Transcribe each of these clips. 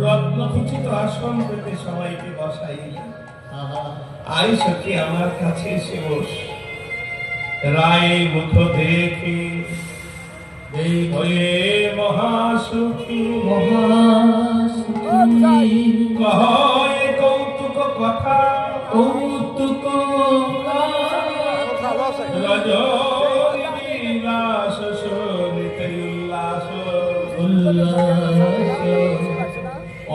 রত্নখচিত আসন পেতে সবাইকে বসাইল। আই সখী আমার কাছে এসে বস। রায় মুখ দেখে এই হয়ে মহাসুখী কহে কৌতুক কথা কৌতুক রজনী বিলাস শোনিতে উল্লাস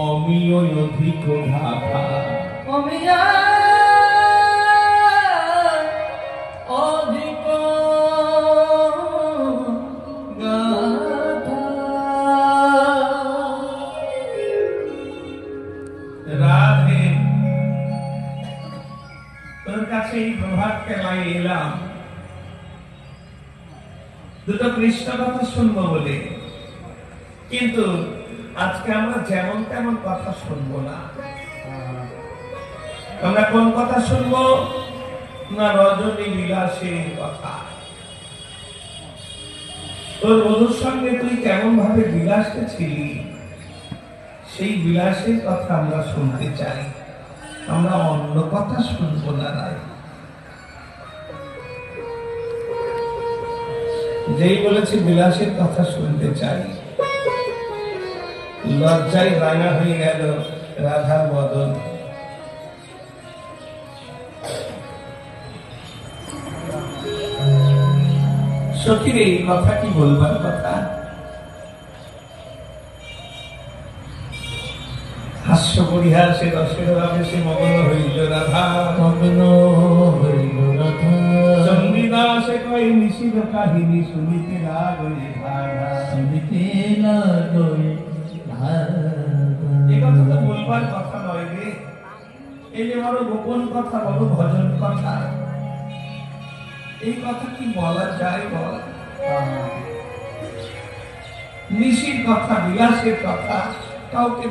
অমিয় অধিক ভাষা অমিয়া অধিক রাধে তোর কাছে এই প্রভাত খেলায় এলাম দুটো কৃষ্ণ কথা শুনবো বলে, কিন্তু আজকে আমরা যেমন তেমন কথা শুনবো না। আমরা কোন কথা শুনবো না? রজনী বিলাসের কথা। তোর বধূর সঙ্গে তুই কেমন ভাবে বিলাসে ছিলি সেই বিলাসের কথা আমরা শুনতে চাই। আমরা অন্য কথা শুনবো না। রায় যেই বলেছে বিলাসের কথা শুনতে চাই, লজ্জায় রাঙা হয়ে গেল রাধার বদন। সখীর এই কথা কি বলবার কথা? হাস্য পরিহাসে রসের আবেশে মগ্ন হইল রাধা, মগ্ন হইল রাধা। চন্দ্রিদাসে কয় নিশির কাহিনী শুনিতে লাগলে ধারা, শুনিতে লাগলে এই কথা তো বলবার কথা নয় রে। এই যে বড় গোপন কথা, বড় ভজন কথা, এই কথা কি বলা যায় বল? নিশির কথা, বিলাসের কথা কাউকে